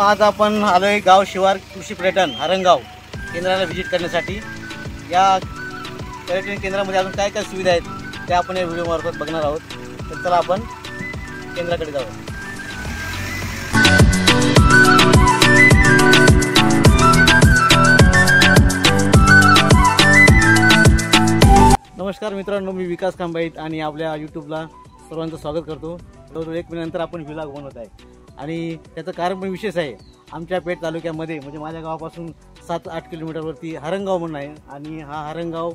आज आपण आलोय गाव शिवार कृषी पर्यटन हरणगाव केंद्राला व्हिजिट करण्यासाठी। या पर्यटन केंद्रामध्ये अजून काय काय सुविधा आहेत त्या आपण या व्हिडिओ मार्फत बघणार आहोत। तर चला आपण केंद्राकडे जाऊ। नमस्कार मित्रांनो, मी विकास कांबाईत आणि आपल्या यूट्यूबला सर्वांचं स्वागत करतो। जवळजवळ 1 महिन्यानंतर आपण व्लॉग बनवत आहे आणि त्याचं कारण पण विशेष आहे। आमच्या पेठ तालुक्यामध्ये म्हणजे माझ्या गावापासून 7-8 किलोमीटरवरती हरणगाव म्हणून आहे आणि हा हरणगाव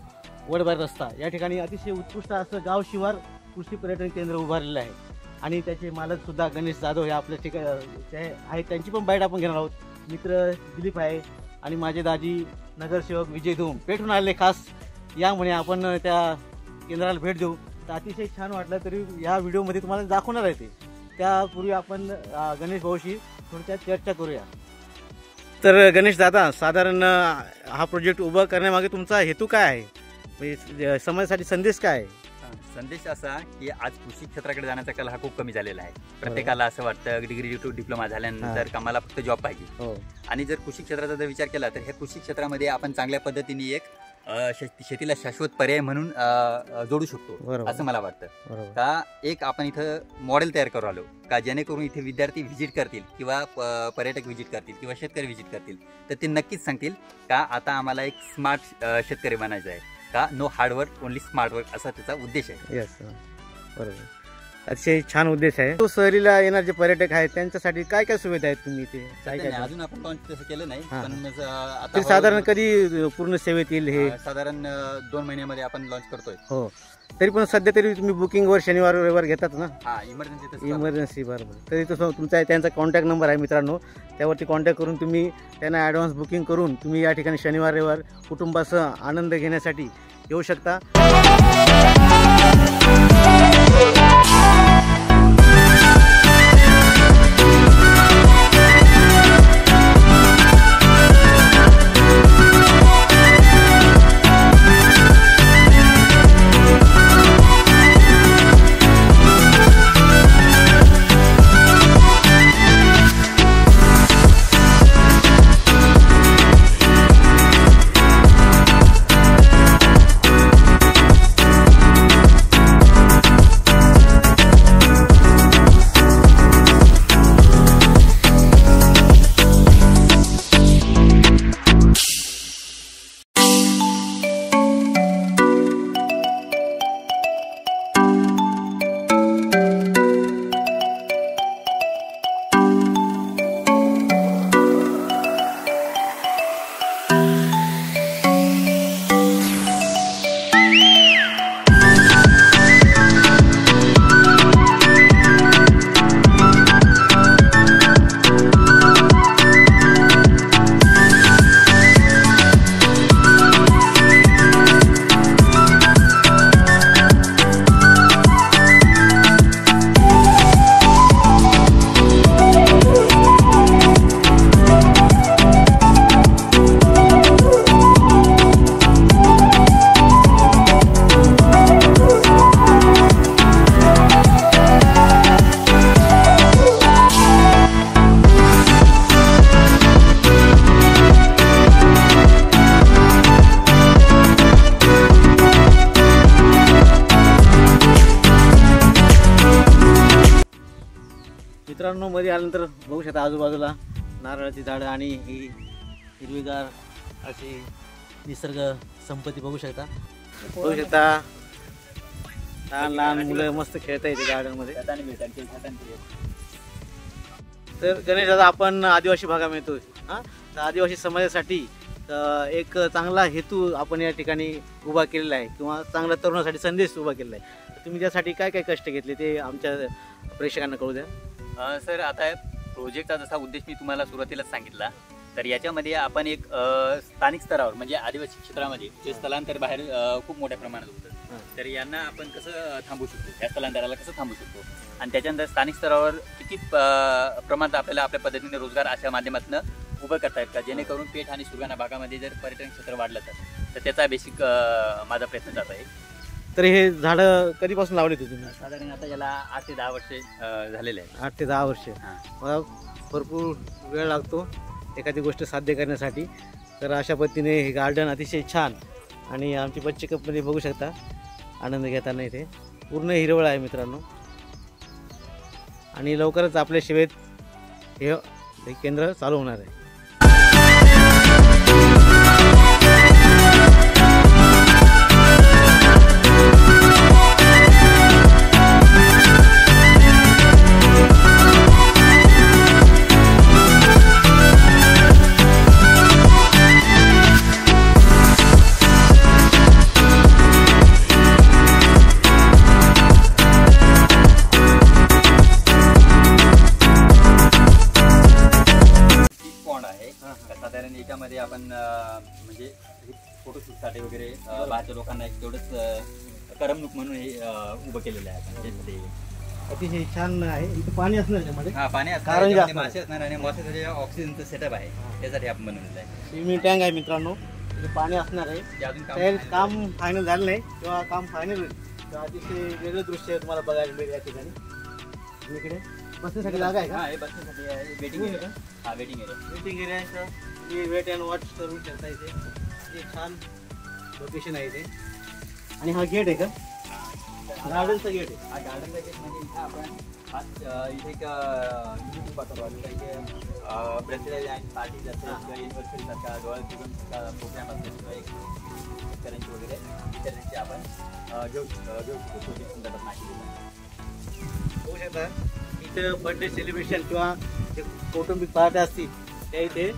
वडबार रस्ता या ठिकाणी अतिशय उत्कृष्ट असं गाव शिवार कृषी पर्यटन केंद्र उभारलेलं आहे आणि त्याचे मालक सुद्धा गणेश जाधव हे आपल्या ठिकाणी आहेत। त्यांची पण बाईट आपण घेणार आहोत। मित्र दिलीप आहे आणि माझे दाजी नगरसेवक विजय धूम पेठून आलेले खास या म्हणे आपण त्या केंद्राला भेट देऊ। तर अतिशय छान वाटलं, तरी या व्हिडिओमध्ये तुम्हाला दाखवणार आहे ते। त्यापूर्वी आपण गणेश भाऊशी थोडक्यात चर्चा करूया। तर गणेश दादा, साधारण हा प्रोजेक्ट उभा करण्यामागे तुमचा हेतू काय आहे, म्हणजे समाजासाठी संदेश काय आहे? संदेश असा की आज कृषी क्षेत्राकडे जाण्याचा कल हा खूप कमी झालेला आहे। प्रत्येकाला असं वाटतं डिग्री टू डिप्लोमा झाल्यानंतर कामाला फक्त जॉब पाहिजे आणि जर कृषी क्षेत्राचा जर विचार केला तर ह्या कृषी क्षेत्रामध्ये आपण चांगल्या पद्धतीने एक शेतीला शाश्वत पर्याय म्हणून जोडू शकतो असं मला वाटतं। का एक आपण इथं मॉडेल तयार करू आलो का जेणेकरून इथे विद्यार्थी व्हिजिट करतील किंवा पर्यटक व्हिजिट करतील किंवा शेतकरी व्हिजिट करतील तर ते नक्कीच सांगतील का आता आम्हाला एक स्मार्ट शेतकरी बनायचं आहे, का no hard work only smart work असा त्याचा उद्देश आहे। यस, बरोबर, अतिशय छान उद्देश आहे। तो सहलीला येणार जे पर्यटक आहेत त्यांच्यासाठी काय काय सुविधा आहेत तुम्ही इथे? अजून आपण लॉन्च तसं केलं नाही, पण आता साधारण कधी पूर्ण सेवेत येईल हे? साधारण 2 महिन्यामध्ये आपण लॉन्च करतोय। हो, तरी पण सध्या तरी तुम्ही बुकिंगवर शनिवार रविवार घेतात ना? इमर्जन्सी बरोबर। तरी तो तुमचा त्यांचा कॉन्टॅक्ट नंबर आहे मित्रांनो, त्यावरती कॉन्टॅक्ट करून तुम्ही त्यांना ॲडव्हान्स बुकिंग करून तुम्ही या ठिकाणी शनिवार रविवार कुटुंबासह आनंद घेण्यासाठी येऊ शकता। मित्रांनो, मध्ये आल्यानंतर बघू शकता आजूबाजूला नारळाची झाडं आणि ही हिरवीगार अशी निसर्ग संपत्ती बघू शकता। लहान लहान मुलं मस्त खेळता येते गार्डन मध्ये। तर गणेश दादा, आपण आदिवासी भागामध्ये येतो तर आदिवासी समाजासाठी एक चांगला हेतू आपण या ठिकाणी उभा केलेला आहे किंवा चांगला तरुणासाठी संदेश उभा केलेला आहे। तुम्ही त्यासाठी काय काय कष्ट घेतले ते आमच्या प्रेक्षकांना कळू द्या। सर, आता प्रोजेक्टचा जसा उद्देश मी तुम्हाला सुरुवातीलाच सांगितला, तर याच्यामध्ये आपण एक स्थानिक स्तरावर म्हणजे आदिवासी क्षेत्रामध्ये जे स्थलांतर बाहेर खूप मोठ्या प्रमाणात होतं, तर यांना आपण कसं थांबवू शकतो, या स्थलांतराला कसं थांबवू शकतो आणि त्याच्यानंतर स्थानिक स्तरावर किती प्रमाणात आपल्याला आपल्या पद्धतीने रोजगार अशा माध्यमातून उभं करता येत का, जेणेकरून पेठ आणि सुरगाणा भागामध्ये जर पर्यटन क्षेत्र वाढलं तर त्याचा बेसिक माझा प्रयत्न जात आहे। तर हे झाडं कधीपासून लावले तुम्ही? साधारण आता याला 8 ते 10 वर्षे झालेले आहेत। 8 ते 10 वर्षे। भरपूर वेळ लागतो एखादी गोष्ट साध्य करण्यासाठी. तर अशा पद्धतीने हे गार्डन अतिशय छान आणि आमची बच्चे कपमध्ये बघू शकता आनंद घेताना इथे पूर्ण हिरवळ आहे मित्रांनो. आणि लवकरच आपल्या सेवेत हे केंद्र चालू होणार आहे. साधारण याच्यामध्ये आपण म्हणजे फोटोशूटसाठी वगैरे बाहेरच्या लोकांना एक तेवढंच करमणूक म्हणून हे उभं केलेलं आहे आपण. अतिशय छान आहे. इथं पाणी असणार त्यामध्ये. हा, पाणी असणार, मासे असणार आणि माशासाठी ऑक्सिजनचं सेटअप आहे त्यासाठी आपण बनवलेलं आहे. स्विमिंग टँक आहे मित्रांनो. इथे पाणी असणार आहे. अजून काम फायनल झालं नाही किंवा काम फायनल होईल तेव्हा अतिशय वेगळं दृश्य तुम्हाला बघायला मिळेल या ठिकाणी. इकडे बसण्यासाठी जागा आहे का? हा, बसण्यासाठी आहे. Waiting area. हा, waiting area wait and watch करू शकता इथे. हे छान लोकेशन आहे इथे. आणि हा गेट आहे का? गार्डनचा गेट आहे. हा, गार्डनचा गेट म्हणजे इथं आपण इथे एक युनिटी प्रेसिडेंट अँड पार्टी असते, युनिव्हर्सिटी सारखा डोळ्यात प्रोग्राम असते किंवा एक शेतकऱ्यांची वगैरे विचारांची आपण घेऊ शकतो. होऊ शकता इथं बर्थडे सेलिब्रेशन किंवा जे कौटुंबिक पार्ट्या असतील त्या इथे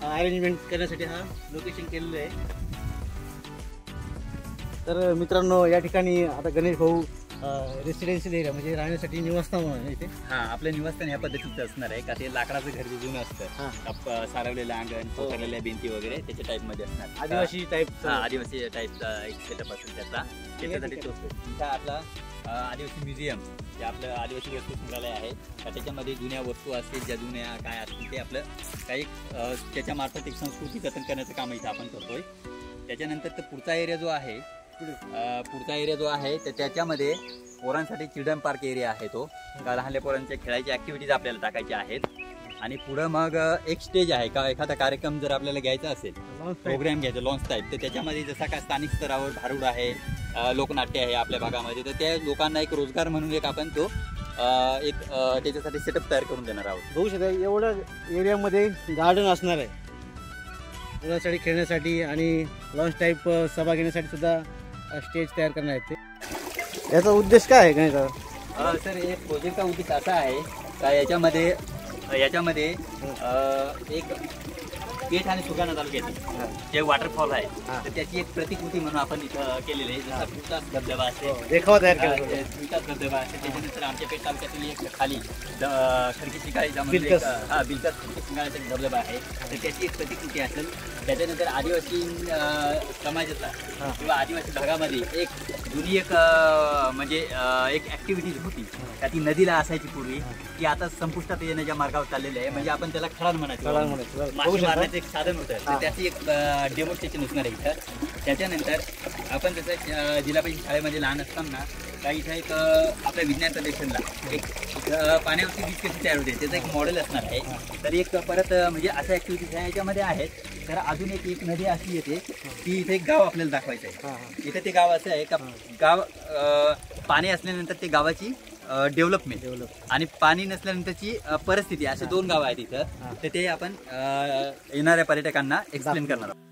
अरेंजमेंट करण्यासाठी हा लोकेशन केलेलं आहे. तर मित्रांनो या ठिकाणी आता गणेश भाऊ रेसिडेन्शियल एरिया म्हणजे राहण्यासाठी निवासस्थान आहे इथे. हा, आपलं निवासस्थान ह्या पद्धतीचं असणार आहे का ते लाकडाचं घर जुनं असतं, सारवलेलं अंगण, पोखरलेल्या भिंती वगैरे त्याच्या टाईप मध्ये असणार. आदिवासी टाईप. आदिवासी टाईपचा एक सेटअप असेल त्याचा. त्याच्यासाठी इथं आपला आदिवासी म्युझियम जे आपलं आदिवासी वस्तू संग्रहालय आहे त्याच्यामध्ये जुन्या वस्तू असतील, ज्या जुन्या काय असतील ते आपलं काही त्याच्यामार्फत एक संस्कृती जतन करण्याचं काम इथं आपण करतोय. त्याच्यानंतर तर पुढचा एरिया जो आहे तर त्याच्यामध्ये पोरांसाठी चिल्ड्रन पार्क एरिया आहे. तो लहानल्या पोरांच्या खेळायच्या ऍक्टिव्हिटीज आपल्याला टाकायच्या आहेत. आणि पुढं मग एक स्टेज आहे का एखादा कार्यक्रम जर आपल्याला घ्यायचा असेल, प्रोग्राम घ्यायचा लॉन्च टाईप, तर त्याच्यामध्ये जसा काय स्थानिक स्तरावर भारूड आहे, लोकनाट्य आहे आपल्या भागामध्ये, तर त्या लोकांना एक रोजगार म्हणून एक आपण तो एक त्याच्यासाठी सेटअप तयार करून देणार आहोत. बघू शकता एवढं एरियामध्ये गार्डन असणार आहे मुलांसाठी खेळण्यासाठी आणि लॉन्च टाईप सभा घेण्यासाठी सुद्धा स्टेज तयार करणार आहेत ते. याचा उद्देश काय आहे काय का सर? हे प्रोजेक्टचा उद्देश असा आहे का याच्यामध्ये एक पेठ आणि सुरगाणा तालुक्यातील जे वॉटरफॉल आहे तर त्याची एक प्रतिकृती म्हणून आपण इथं केलेली आहे. जसा तुमचाच धबधबा असते, देखावा तयार केला तुमचाच धबधबा असते. त्याच्यानंतर आमच्या पेठ तालुक्यातील एक खाली खडकी शिकाळी बिलकाच खडकी धबधबा आहे तर त्याची एक प्रतिकृती असेल. त्याच्यानंतर आदिवासी समाजाचा किंवा आदिवासी भागामध्ये एक जुनी एक म्हणजे एक ऍक्टिव्हिटीज होती का ती नदीला असायची पूर्वी, ती आता संपुष्टात येण्याच्या मार्गावर चाललेली आहे. म्हणजे आपण त्याला खळाण म्हणायचं, मासे मारण्याचं एक साधन होतं. तर त्याची एक डेमॉन्स्ट्रेशन असणार आहे इथं. त्याच्यानंतर आपण जसं जिल्हा परिषद शाळेमध्ये लहान असताना काही इथं एक आपल्या विज्ञान प्रदर्शनला एक पाण्यावरची वीज कशी तयार होते त्याचं एक मॉडेल असणार आहे. तर एक परत म्हणजे अशा ऍक्टिव्हिटीज याच्यामध्ये आहेत. तर अजून एक नदी अशी येते की इथे एक गाव आपल्याला दाखवायचं आहे. इथे ते गाव असं आहे का गाव पाणी असल्यानंतर ते गावाची डेव्हलपमेंट आणि पाणी नसल्यानंतरची परिस्थिती असे दोन गाव आहेत इथं. तर ते आपण येणाऱ्या पर्यटकांना एक्सप्लेन करणार आहोत.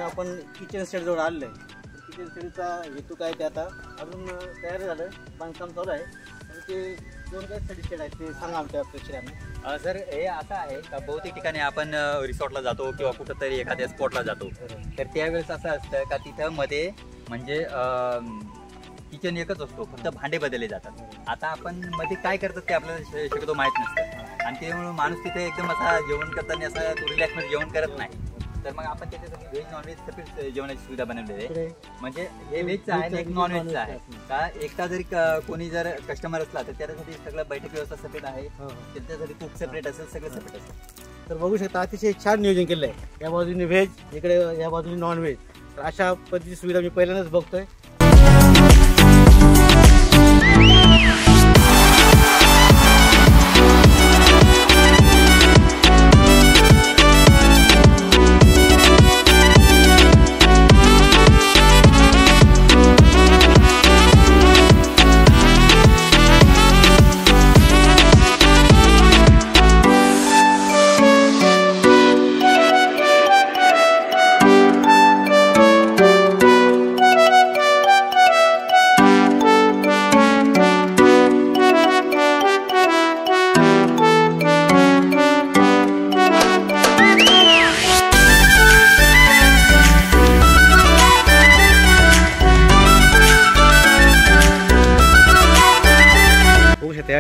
आपण किचन सेट जवळ आलेलो आहे. किचन सेटचा हेतू काय ते आता अजून तयार झालं, बांधकाम चालू आहे. ते दोन काय सेट आहेत ते सांगा आमच्या प्रेक्षकांना. सर हे असं आहे का बहुतेक ठिकाणी आपण रिसॉर्टला जातो किंवा कुठंतरी एखाद्या स्पॉटला जातो तर त्यावेळेस असं असतं का तिथं मध्ये म्हणजे किचन एकच असतो, फक्त भांडे बदलले जातात. आता आपण मध्ये काय करतात ते आपल्याला शक्यतो माहीत नसतं आणि त्यामुळे माणूस तिथे एकदम असा जेवण करताना असा तो रिलॅक्स मध्ये जेवण करत नाही. तर मग आपण त्याच्यासाठी व्हेज नॉनव्हेज सेपरेट जेवणाची सुविधा बनवलेली आहे. म्हणजे हे व्हेजचं आहे आणि एक नॉनव्हेजचं आहे. का एकटा जरी कोणी जर कस्टमर असला तर त्याच्यासाठी सगळं बैठक व्यवस्था सेपरेट आहे, त्याच्यासाठी कुक सेपरेट असेल, सगळं सेपरेट असेल. तर बघू शकता अतिशय छान नियोजन केलं आहे. या बाजूने व्हेज, इकडे या बाजूने नॉनव्हेज. तर अशा पद्धतीची सुविधा मी पहिल्यांदाच बघतोय.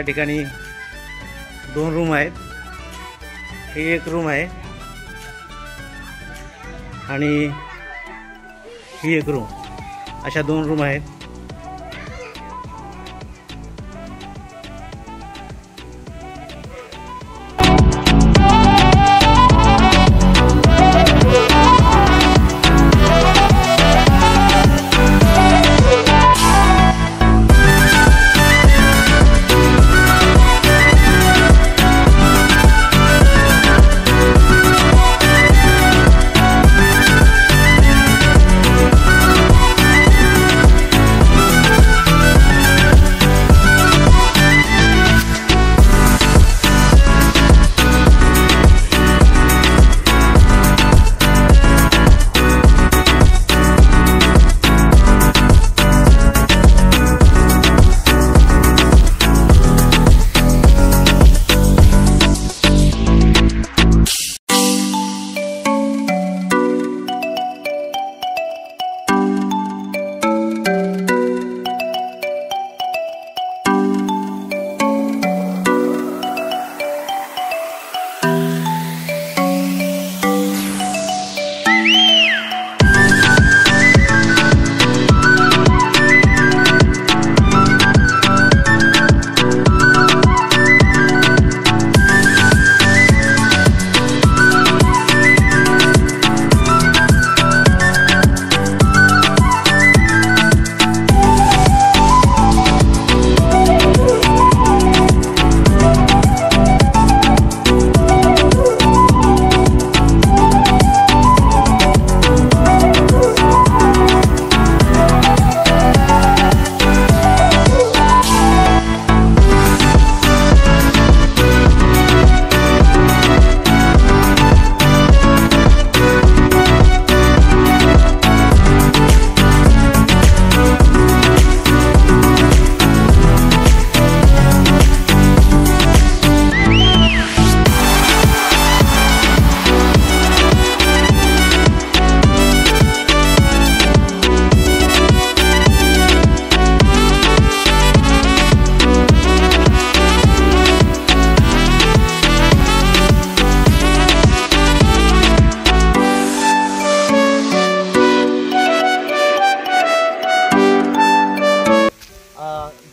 ठिकाणी 2 रूम आहेत. ही एक रूम आहे आणि ही एक रूम, अशा 2 रूम आहेत.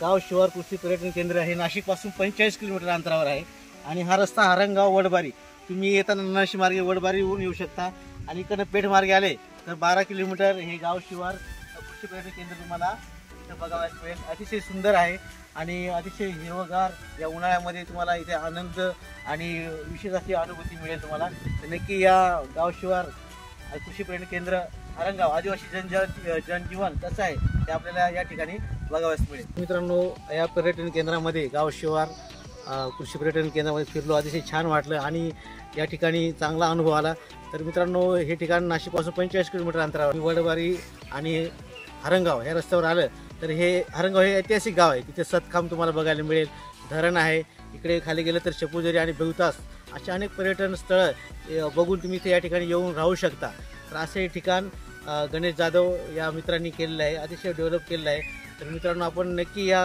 गाव शिवार कृषी पर्यटन केंद्र हे नाशिकपासून 45 किलोमीटर अंतरावर आहे. आणि हा रस्ता हरणगाव वडबारी, तुम्ही येताना नाशिक मार्गे वडबारीहून येऊ शकता आणि इकडनं पेठ मार्गे आले तर 12 किलोमीटर हे गाव शिवार कृषी पर्यटन केंद्र तुम्हाला इथं बघायला मिळेल. अतिशय सुंदर आहे आणि अतिशय हिरवगार या उन्हाळ्यामध्ये तुम्हाला इथे आनंद आणि विशेष अशी अनुभूती मिळेल तुम्हाला. तर नक्की या गाव शिवार कृषी पर्यटन केंद्र हरणगाव आदिवासी जनजीवन कसं आहे ते आपल्याला या ठिकाणी बघावयास मिळेल. मित्रांनो, या पर्यटन केंद्रामध्ये गाव शिवार कृषी पर्यटन केंद्रामध्ये फिरलो, अतिशय छान वाटलं आणि या ठिकाणी चांगला अनुभव आला. तर मित्रांनो, हे ठिकाण नाशिकपासून 45 किलोमीटर अंतरावर वडबारी आणि हरणगाव या रस्त्यावर आलं तर हे हरणगाव हे ऐतिहासिक गाव आहे. तिथे सतकाम तुम्हाला बघायला मिळेल, धरण आहे, इकडे खाली गेलं तर चपुजरी आणि बेवतास अशा अनेक पर्यटन स्थळं बघून तुम्ही इथे या ठिकाणी येऊन राहू शकता. तर असे ठिकाण गणेश जाधव या मित्रांनी केलेलं आहे, अतिशय डेव्हलप केलेलं आहे. तर मित्रांनो, आपण नक्की या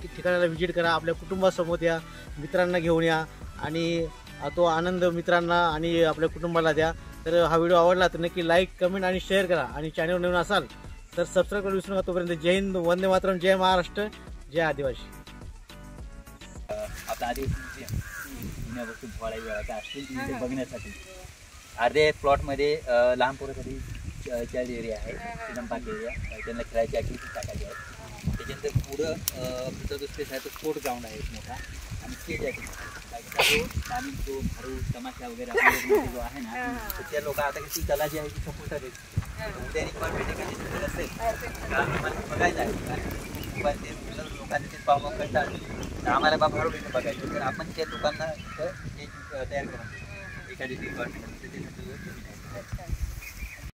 ठिकाणाला व्हिजिट करा, आपल्या कुटुंबासोबत या, मित्रांना घेऊन या आणि तो आनंद मित्रांना आणि आपल्या कुटुंबाला द्या. तर हा व्हिडिओ आवडला तर नक्की लाईक, कमेंट आणि शेअर करा आणि चॅनल नवीन असाल तर सबस्क्राईब करून विसरू नका. तोपर्यंत जय हिंद, वंदे मातरम, जय महाराष्ट्र, जय आदिवासी. आपला आदिवासी जुन्या वस्तू भोळा वेळाच्या असतील तिथे बघण्यासाठी अर्धे प्लॉटमध्ये लहान पोरासाठी चाइल्ड एरिया आहे, फ्रीडम पार्क एरिया, त्यांना खेळायची ॲक्टिव्हिटी टाकायची आहे. त्याच्यानंतर पुढं जो स्पेस आहे तो स्पोर्ट ग्राउंड आहे मोठा आणि स्टेज आहे. आणि तो भारू तमाशा वगैरे जो आहे ना तर त्या लोक आता ती कला जी आहे ती सपोर्ट आहे. उद्या रिक्वायरमेंट एखादी असेल का आम्हाला बघायचं आहे, कारण ते लोकांनी ते पाहून कंटाळले तर आम्हाला बा भारू बघायचं, तर आपण त्या लोकांना तयार करून एखादी रिक्वायरमेंट असेल